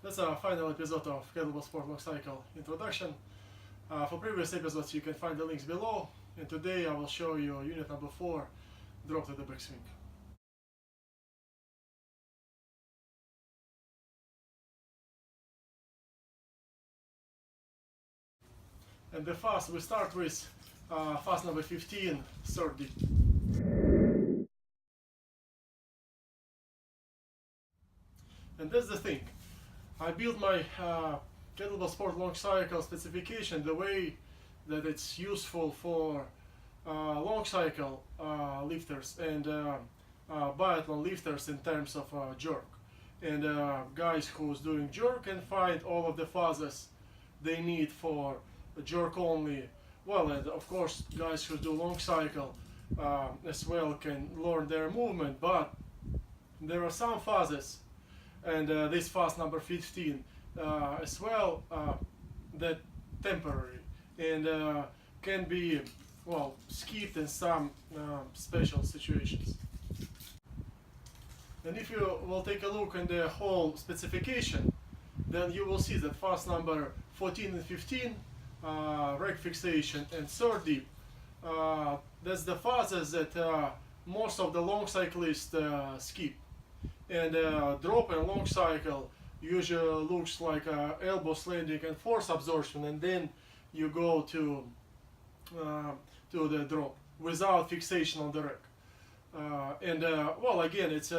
That's a final episode of Kettlebell Sport Long Cycle introduction. For previous episodes you can find the links below, and today I will show you unit number 4, drop to the back swing. And the fast we start with fast number 15, third dip. And that's the thing. I built my Kettlebell Sport Long Cycle specification the way that it's useful for long cycle lifters and biathlon lifters in terms of jerk. And guys who's doing jerk can find all of the phases they need for jerk only. Well, and of course guys who do long cycle as well can learn their movement, but there are some phases, and this phase number 15 as well, that temporary and can be, well, skipped in some special situations. And if you will take a look in the whole specification, then you will see that phase number 14 and 15, rack fixation and third dip, that's the phases that most of the long cyclists skip. And drop in long cycle usually looks like elbow landing and force absorption, and then you go to the drop without fixation on the rack. Well, again, it's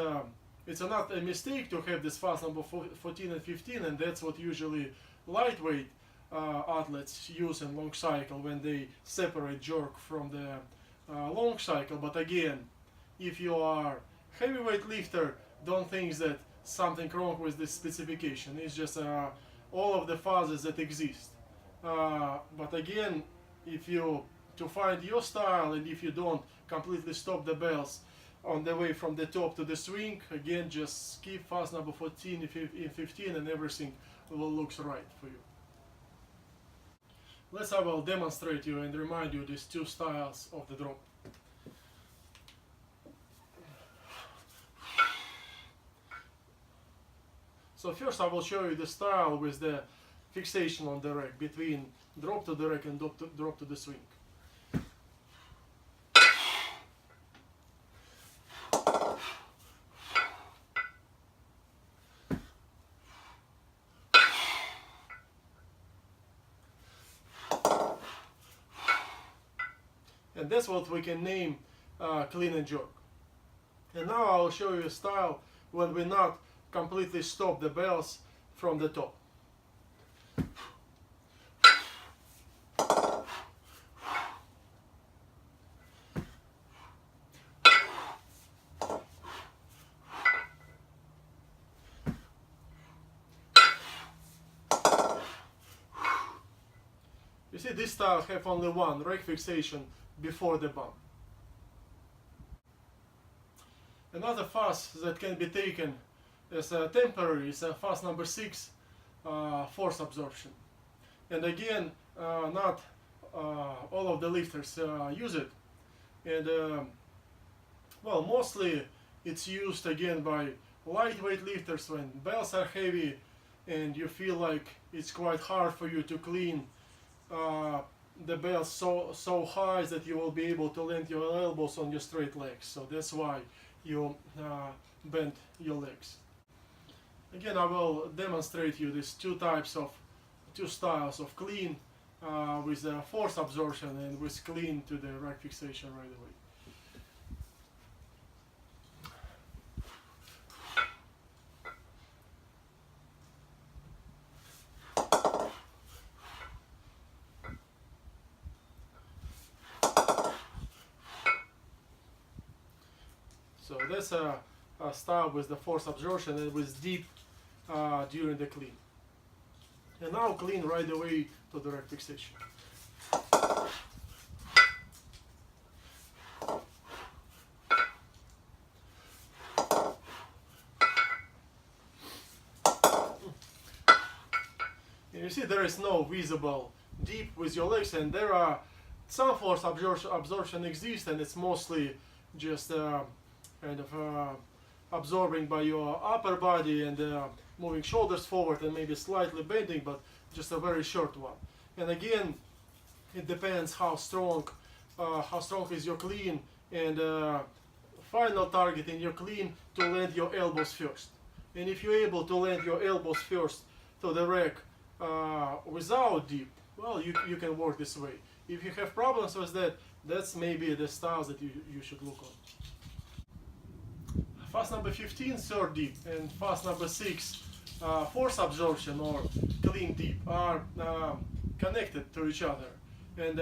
not a mistake to have this phase number 14 and 15, and that's what usually lightweight athletes use in long cycle when they separate jerk from the long cycle. But again, if you are heavyweight lifter, don't think that something wrong with this specification. It's just all of the phases that exist. But again, if you to find your style, and if you don't completely stop the bells on the way from the top to the swing, again, just skip phase number 14 and 15 and everything will look right for you. I will demonstrate you and remind you these two styles of the drop. So first I will show you the style with the fixation on the rack, between drop to the rack and drop to the swing. And that's what we can name clean and jerk. And now I'll show you a style when we not completely stop the bells from the top. You see, this style have only one rack fixation before the bump. Another phase that can be taken as a temporary is phase number 6, force absorption. And again, not all of the lifters use it. And well, mostly it's used again by lightweight lifters when bells are heavy and you feel like it's quite hard for you to clean the bells so high that you will be able to land your elbows on your straight legs. So that's why you bend your legs. Again, I will demonstrate you these two styles of clean with force absorption and with clean to the rack fixation right away. So that's a style with the force absorption and with deep during the clean. And now clean right away to the rack fixation. And you see there is no visible deep with your legs, and there are some force absorption exists, and it's mostly just kind of absorbing by your upper body and moving shoulders forward and maybe slightly bending, but just a very short one. And again, it depends how strong is your clean, and final target in your clean to land your elbows first. And if you're able to land your elbows first to the rack without dip, well, you can work this way. If you have problems with that, that's maybe the styles that you should look on. Fast number 15, third dip, and fast number 6, force absorption or clean dip, are connected to each other, and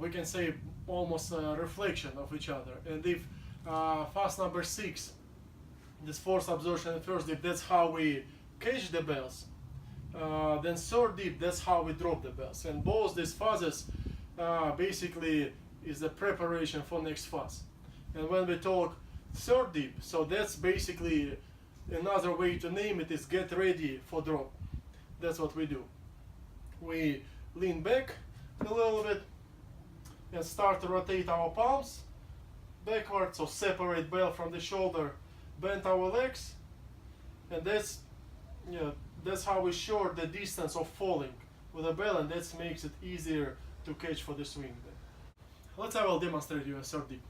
we can say almost a reflection of each other. And if fast number 6, this force absorption and first dip, that's how we catch the bells, then third dip, that's how we drop the bells. And both these phases basically is the preparation for next phase. And when we talk third dip, so that's basically another way to name it is get ready for drop. That's what we do. We lean back a little bit and start to rotate our palms backwards, so separate bell from the shoulder, bend our legs, and that's how we short the distance of falling with a bell, and that makes it easier to catch for the swing. I will demonstrate you a third dip.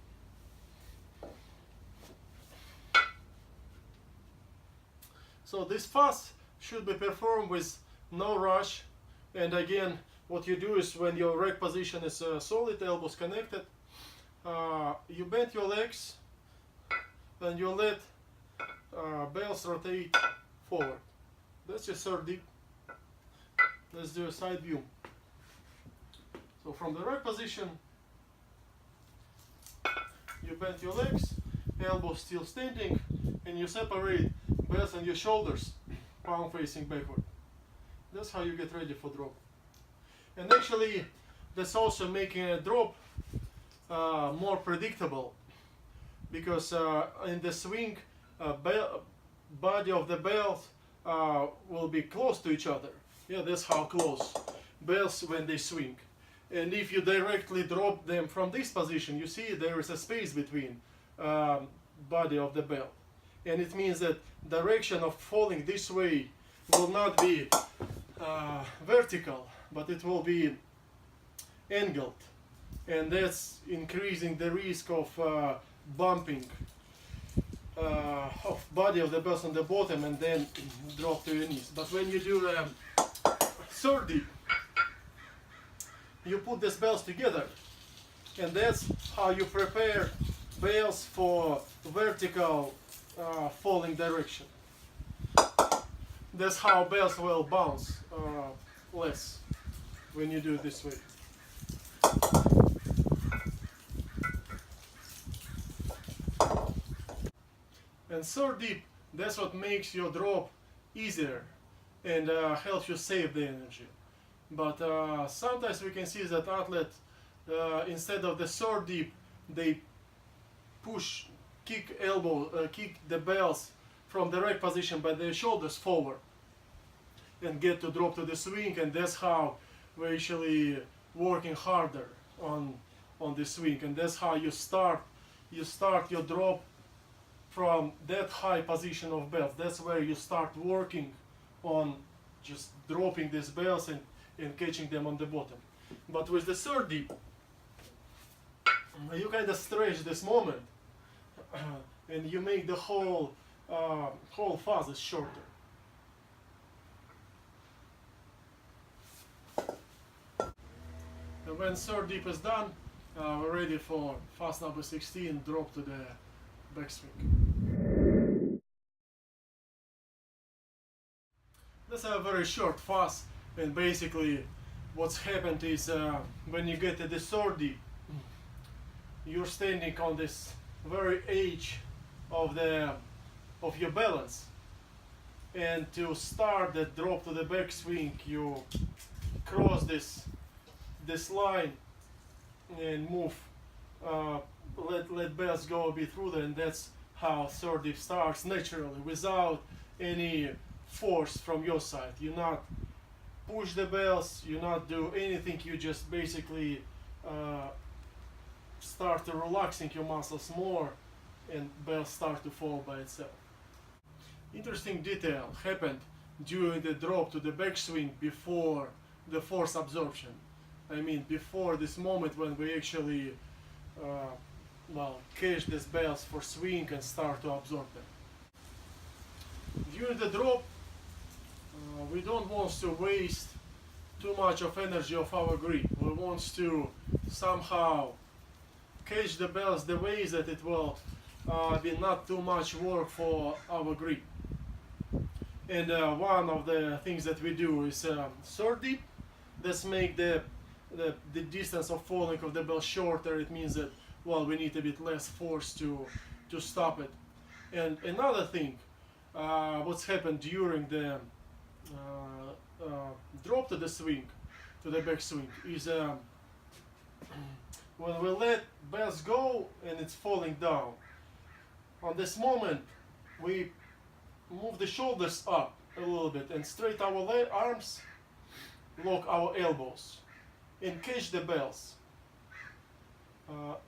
So this fast should be performed with no rush, and again, what you do is when your rack position is solid, elbows connected, you bend your legs and you let bells rotate forward. That's your third dip. Let's do a side view. So from the rack position, you bend your legs, elbows still standing, and you separate bells and your shoulders, palm facing backward. That's how you get ready for drop. And actually, that's also making a drop more predictable, because in the swing, body of the bells will be close to each other. Yeah, that's how close bells when they swing. And if you directly drop them from this position, you see there is a space between body of the bell, and it means that direction of falling this way will not be vertical, but it will be angled, and that's increasing the risk of bumping of body of the bells on the bottom and then drop to your knees. But when you do third dip, you put these bells together, and that's how you prepare bells for vertical falling direction. That's how bells will bounce less when you do it this way. And third dip, that's what makes your drop easier and helps you save the energy. But sometimes we can see that athletes, instead of the third dip, they kick the bells from the rack position by their shoulders forward and get to drop to the swing, and that's how we're actually working harder on the swing, and that's how you start your drop from that high position of bells. That's where you start working on just dropping these bells and catching them on the bottom. But with the third dip, you kind of stretch this moment and you make the whole phase shorter. And when third dip is done, we're ready for fast number 16, drop to the backswing. That's a very short fast, and basically what's happened is when you get to the third dip, you're standing on this very edge of your balance, and to start the drop to the backswing, you cross this line and move, let bells go a bit through there, and that's how third dip starts naturally, without any force from your side. You not push the bells, you not do anything, you just basically start to relaxing your muscles more, and bells start to fall by itself. interesting detail happened during the drop to the backswing before the force absorption. I mean, before this moment when we actually catch these bells for swing and start to absorb them. During the drop, we don't want to waste too much of energy of our grip. We want to somehow catch the bells the way that it will be not too much work for our grip. And one of the things that we do is sword dip. This make the distance of falling of the bell shorter. It means that, well, we need a bit less force to stop it. And another thing, what's happened during the drop to the swing, to the backswing, is when we let bells go and it's falling down. On this moment, we move the shoulders up a little bit and straight our arms, lock our elbows, and catch the bells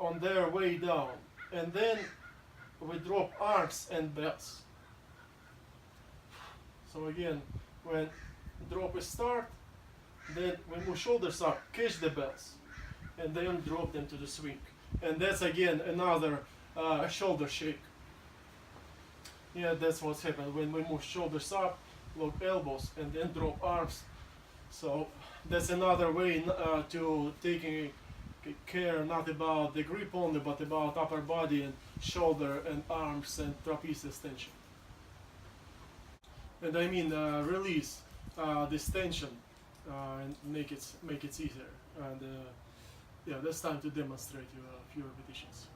on their way down. And then we drop arms and bells. So again, when drop is start, then we move shoulders up, catch the bells, and then drop them to the swing. And that's again another shoulder shake. Yeah, that's what's happened when we move shoulders up, lock elbows, and then drop arms. So that's another way to taking care not about the grip only, but about upper body and shoulder and arms and trapezius tension. And I mean release this tension and make it easier. And yeah, that's time to demonstrate you a few repetitions.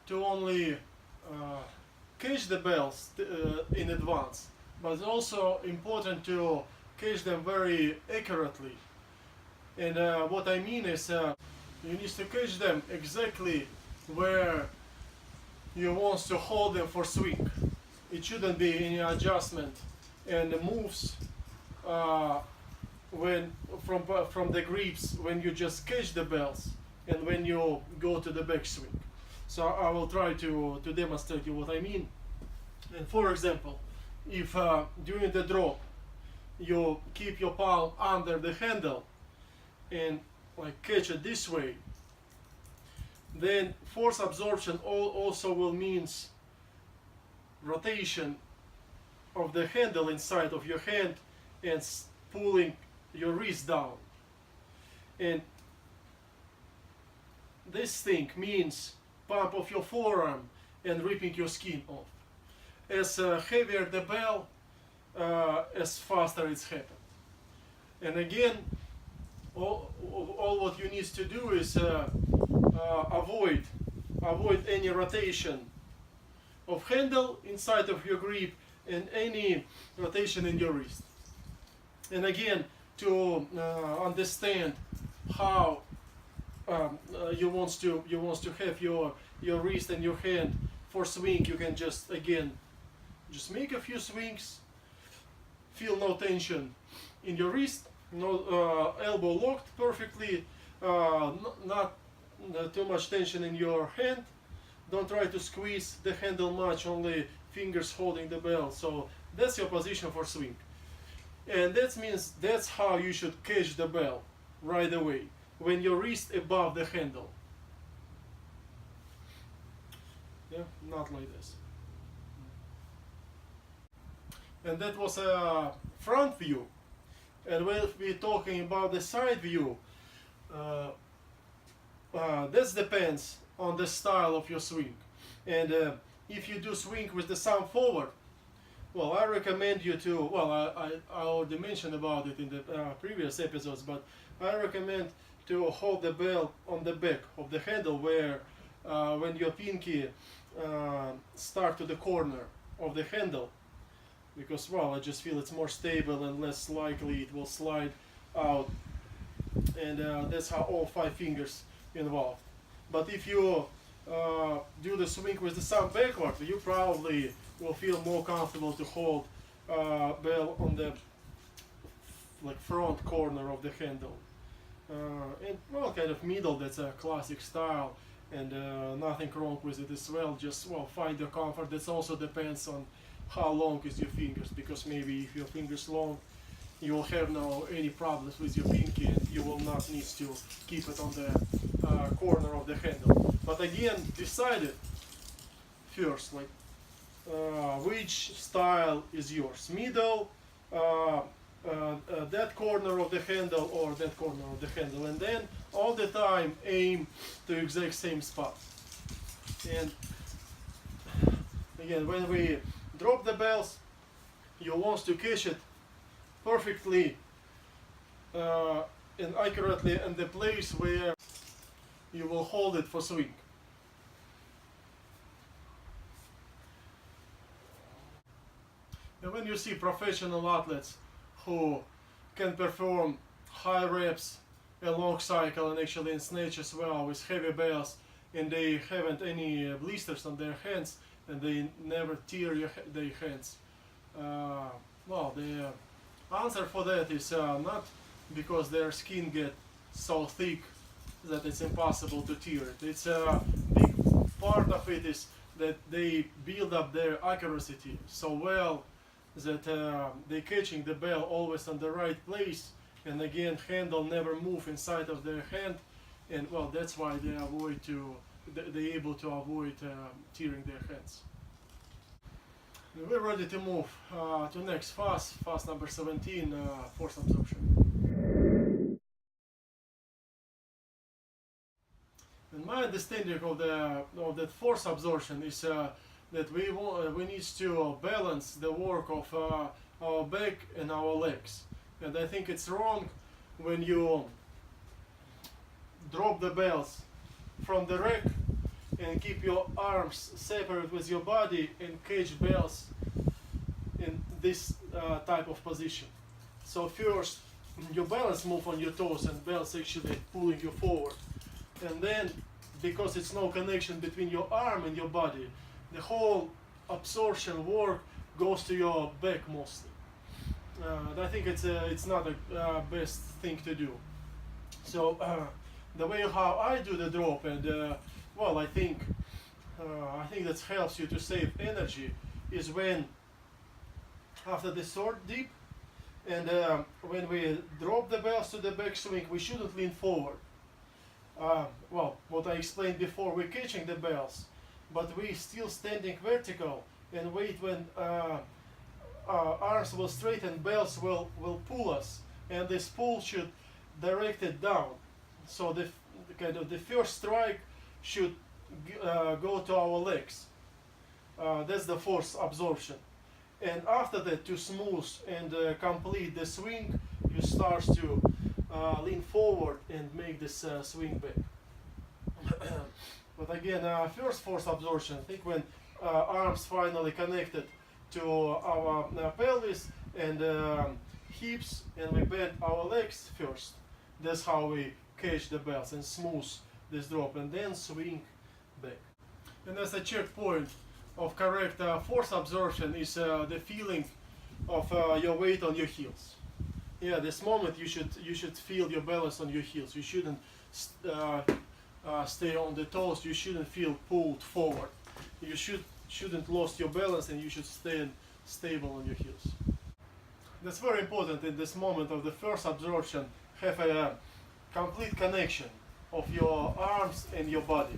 To only catch the bells in advance, but it's also important to catch them very accurately. And what I mean is you need to catch them exactly where you want to hold them for swing. It shouldn't be any adjustment and the moves when from the grips when you just catch the bells and when you go to the backswing. So I will try to demonstrate you what I mean. And for example, if during the drop you keep your palm under the handle and like catch it this way, then force absorption also will means rotation of the handle inside of your hand and pulling your wrist down. And this thing means pump of your forearm and ripping your skin off. As heavier the bell, as faster it's happened. And again, all what you need to do is avoid any rotation of handle inside of your grip and any rotation in your wrist. And again, to understand how you want to have your wrist and your hand for swing, you can just make a few swings, feel no tension in your wrist, no elbow locked perfectly, not too much tension in your hand. Don't try to squeeze the handle much, only fingers holding the bell. So that's your position for swing. And that means that's how you should catch the bell right away, when your wrist above the handle. Yeah, not like this. And that was a front view. And when we're talking about the side view, this depends on the style of your swing. And if you do swing with the thumb forward, well, I recommend you to, well, I already mentioned about it in the previous episodes, but I recommend to hold the bell on the back of the handle, where when your pinky start to the corner of the handle, because, well, I just feel it's more stable and less likely it will slide out. And that's how all 5 fingers involved. But if you do the swing with the thumb backward, you probably will feel more comfortable to hold bell on the front corner of the handle. And well, kind of middle, that's a classic style, and nothing wrong with it as well. Just, well, find your comfort. That also depends on how long is your fingers, because maybe if your fingers long, you will have no any problems with your pinky and you will not need to keep it on the corner of the handle. But again, decide it first, like which style is yours, middle, that corner of the handle or that corner of the handle, and then all the time aim to the exact same spot. And again, when we drop the bells, you want to catch it perfectly and accurately in the place where you will hold it for swing. And when you see professional athletes who can perform high reps, a long cycle, and actually in snatch as well with heavy bells, and they haven't any blisters on their hands, and they never tear their hands, well, the answer for that is not because their skin gets so thick that it's impossible to tear it. It's a big part of it is that they build up their accuracy so well that they're catching the bell always on the right place, and again, handle never move inside of their hand, and well, that's why they're able to avoid tearing their hands. We're ready to move to next fast number 17, force absorption. And my understanding of that force absorption is that we need to balance the work of our back and our legs. And I think it's wrong when you drop the bells from the rack and keep your arms separate with your body and catch bells in this type of position. So first, your balance move on your toes and bells actually pulling you forward. And then, because it's no connection between your arm and your body, the whole absorption work goes to your back mostly. I think it's not the best thing to do. So the way how I do the drop, and well, I think that helps you to save energy is when after the third dip, and when we drop the bells to the backswing, we shouldn't lean forward. Well, what I explained before, we're catching the bells, but we still standing vertical and wait when arms will straighten, bells will pull us, and this pull should direct it down. So the kind of the first strike should go to our legs. That's the force absorption. And after that, to smooth and complete the swing, you start to lean forward and make this swing back. But again, first force absorption, I think when arms finally connected to our pelvis and hips, and we bend our legs first. That's how we catch the bells and smooth this drop, and then swing back. And as a checkpoint of correct force absorption is the feeling of your weight on your heels. Yeah, this moment you should feel your balance on your heels. You shouldn't stay on the toes. You shouldn't feel pulled forward. You shouldn't lose your balance, and you should stay stable on your heels. That's very important in this moment of the first absorption. Have a complete connection of your arms and your body.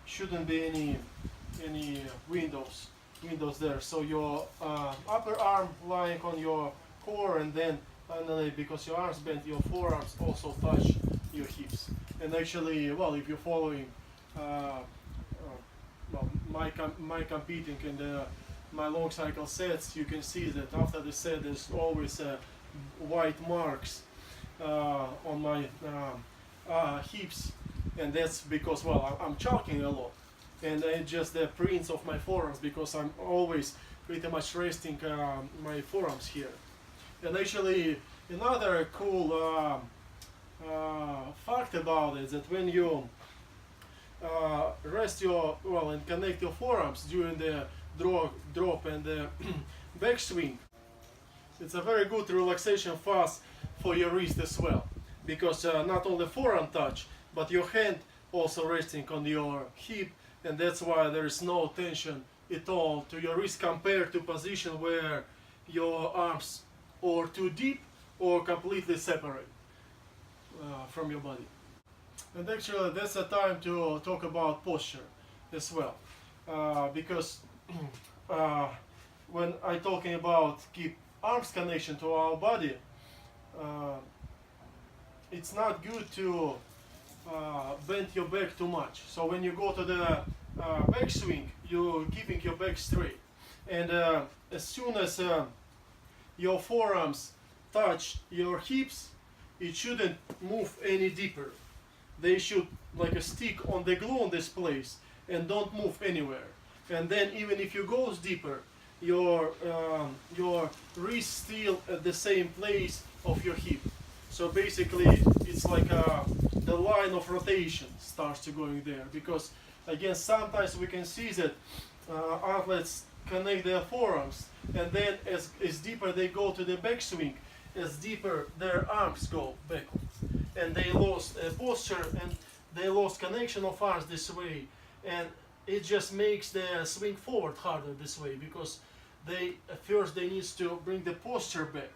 Shouldn't be any windows there. So your upper arm lying on your core, and then finally, because your arms bent, your forearms also touch your hips. And actually, well, if you're following my competing and my long cycle sets, you can see that after the set there's always white marks on my hips, and that's because, well, I'm chalking a lot, and it's just the prints of my forearms because I'm always pretty much resting my forearms here. And actually, another cool fact about it is that when you rest and connect your forearms during the drop and the backswing, it's a very good relaxation fast for your wrist as well, because not only forearm touch, but your hand also resting on your hip, and that's why there is no tension at all to your wrist compared to position where your arms are too deep or completely separate from your body. And actually that's the time to talk about posture as well, because when I'm talking about keep arms connection to our body, it's not good to bend your back too much. So when you go to the backswing, you're keeping your back straight, and as soon as your forearms touch your hips, it shouldn't move any deeper. They should like stick on the glue on this place and don't move anywhere. And then even if you go deeper, your wrist still at the same place of your hip. So basically it's like the line of rotation starts to going there, because again sometimes we can see that athletes connect their forearms, and then as deeper they go to the backswing, as deeper their arms go backward, and they lost posture and they lost connection of arms this way, and it just makes the swing forward harder this way, because first they need to bring the posture back,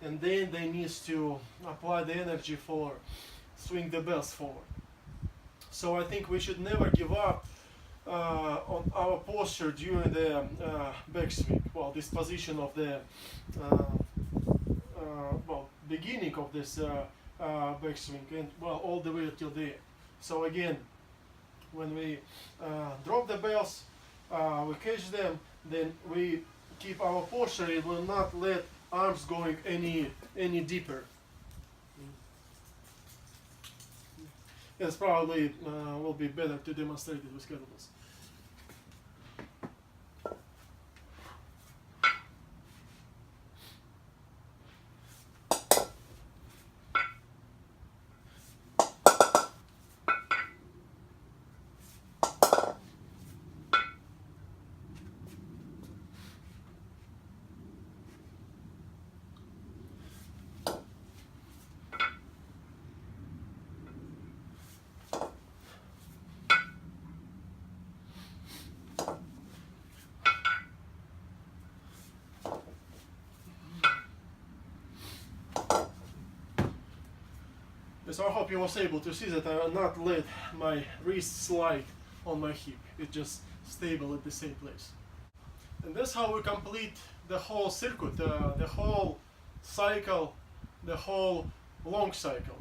and then they need to apply the energy for swing the bells forward. So I think we should never give up on our posture during the backswing. Well, this position of the beginning of this backswing, and well, all the way till the end. So again, when we drop the bells, we catch them, then we keep our posture. It will not let arms going any deeper. It's probably will be better to demonstrate it with kettlebells. So I hope you was able to see that I will not let my wrist slide on my hip. It's just stable at the same place. And that's how we complete the whole circuit, the whole cycle, the whole long cycle.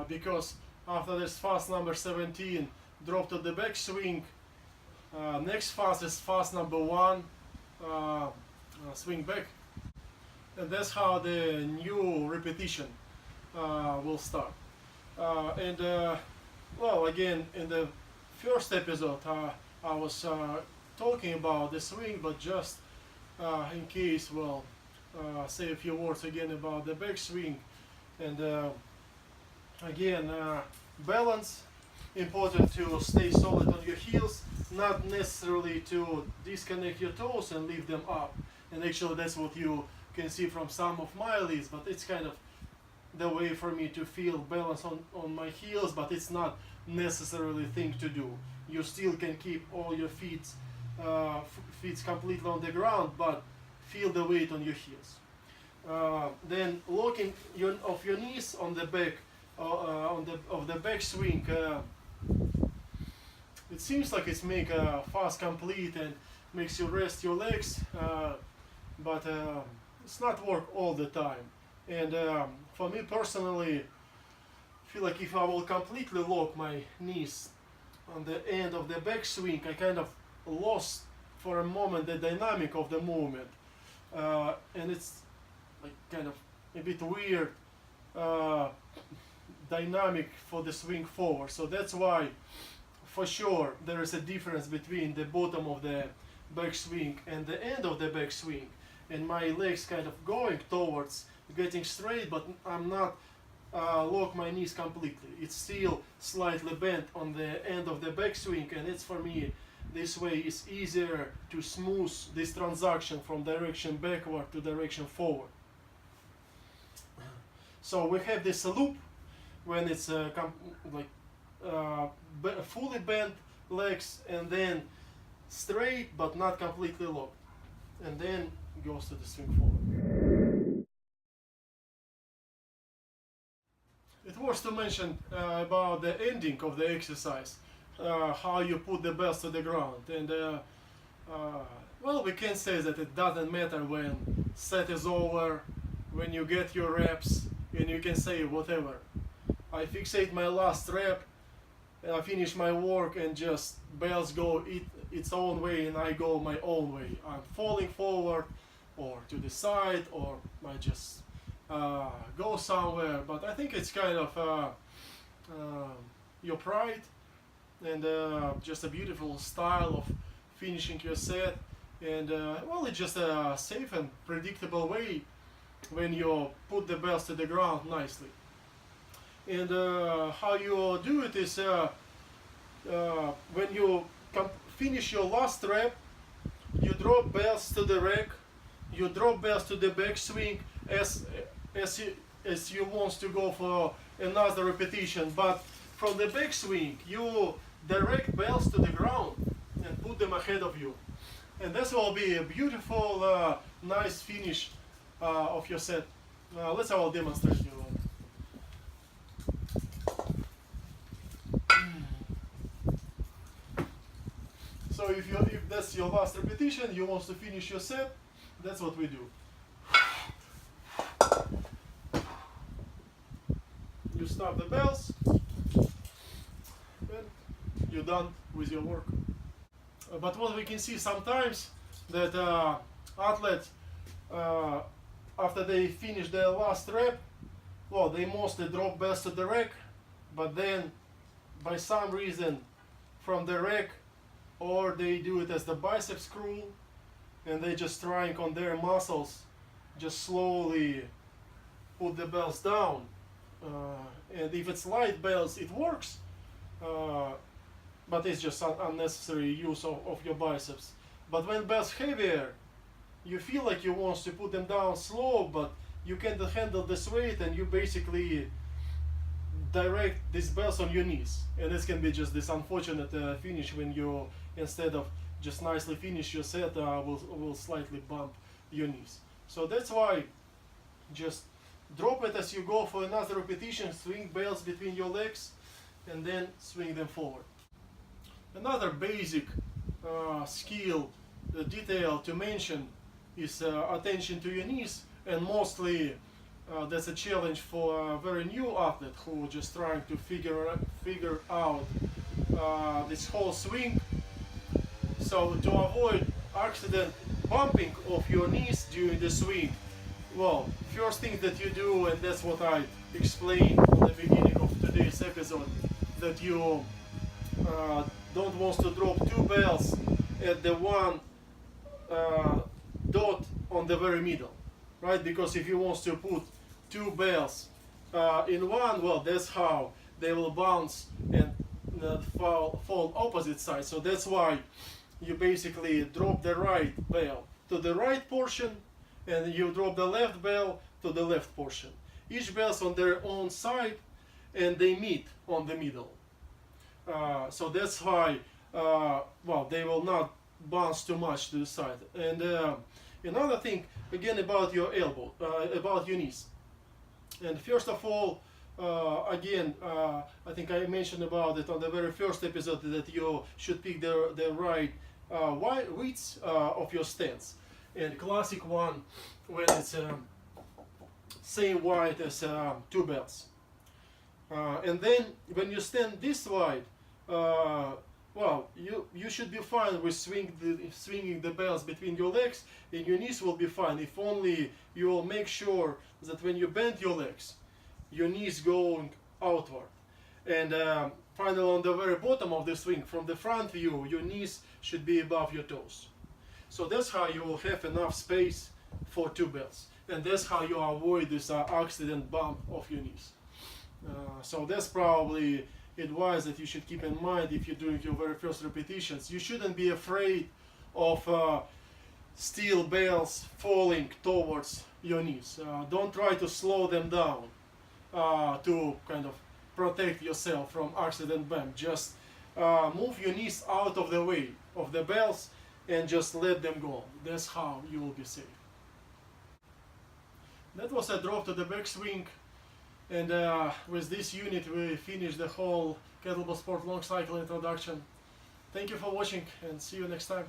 Because after this fast number 17, drop to the back swing, next fast is fast number 1, swing back. And that's how the new repetition will start. Well, again, in the first episode, I was talking about the swing, but just in case, well, say a few words again about the back swing. And again, balance, important to stay solid on your heels, not necessarily to disconnect your toes and lift them up. And actually that's what you can see from some of my leads, but it's kind of the way for me to feel balance on my heels, but it's not necessarily thing to do. You still can keep all your feet completely on the ground, but feel the weight on your heels. Then locking of your knees on the back of the back swing. It seems like it's make a fast complete and makes you rest your legs, but it's not work all the time. And for me personally, I feel like if I will completely lock my knees on the end of the back swing, I kind of lost for a moment the dynamic of the movement, and it's like kind of a bit weird dynamic for the swing forward. So that's why for sure there is a difference between the bottom of the back swing and the end of the back swing, and my legs kind of going towards getting straight, but I'm not lock my knees completely. It's still slightly bent on the end of the back swing, and it's for me this way is easier to smooth this transaction from direction backward to direction forward. So we have this loop when it's fully bent legs, and then straight but not completely locked, and then goes to the swing forward. It was to mention about the ending of the exercise, how you put the bells to the ground, and well, we can say that it doesn't matter when set is over, when you get your reps, and you can say whatever. I fixate my last rep, and I finish my work, and just bells go its own way, and I go my own way. I'm falling forward, or to the side, or I just go somewhere. But I think it's kind of your pride, and just a beautiful style of finishing your set. And well, it's just a safe and predictable way when you put the bells to the ground nicely. And how you do it is when you finish your last rep, you drop bells to the rack, you drop bells to the back swing as you want to go for another repetition. But from the back swing, you direct bells to the ground and put them ahead of you. And this will be a beautiful, nice finish of your set. Let's have a demonstrate you. So if that's your last repetition, you want to finish your set, that's what we do. You stop the bells, and you're done with your work. But what we can see sometimes that athletes, after they finish their last rep, well, they mostly drop bells to the rack, but then by some reason from the rack, or they do it as the biceps curl, and they just trying on their muscles, just slowly put the bells down. And if it's light bells, it works, but it's just unnecessary use of your biceps. But when bells heavier, you feel like you want to put them down slow, but you can't handle this weight, and you basically direct these bells on your knees, and this can be just this unfortunate finish when you, instead of just nicely finish your set, will slightly bump your knees. So that's why just drop it as you go for another repetition, swing bells between your legs, and then swing them forward. Another basic skill, detail to mention is attention to your knees, and mostly that's a challenge for a very new athlete who just trying to figure out this whole swing. So to avoid accident bumping of your knees during the swing, well, first thing that you do, and that's what I explained on the beginning of today's episode, that you don't want to drop two bells at the one dot on the very middle, right? Because if you want to put two bells in one, well, that's how they will bounce and fall opposite sides. So that's why you basically drop the right bell to the right portion, and you drop the left bell to the left portion. Each bell's on their own side, and they meet on the middle. So that's why, well, they will not bounce too much to the side. And another thing, again, about your elbow, about your knees. And first of all, again, I think I mentioned about it on the very first episode, that you should pick the right width of your stance. And classic one, when it's same wide as two bells. And then when you stand this wide, well, you should be fine with swinging the bells between your legs, and your knees will be fine, if only you will make sure that when you bend your legs, your knees going outward. And finally, on the very bottom of the swing, from the front view, your knees should be above your toes. So that's how you will have enough space for two bells, and that's how you avoid this accident bump of your knees. So that's probably advice that you should keep in mind if you're doing your very first repetitions. You shouldn't be afraid of steel bells falling towards your knees. Don't try to slow them down to kind of protect yourself from accident bump. Just move your knees out of the way of the bells and just let them go. That's how you will be safe. That was a drop to the backswing. And with this unit we finish the whole kettlebell sport long cycle introduction. Thank you for watching, and see you next time.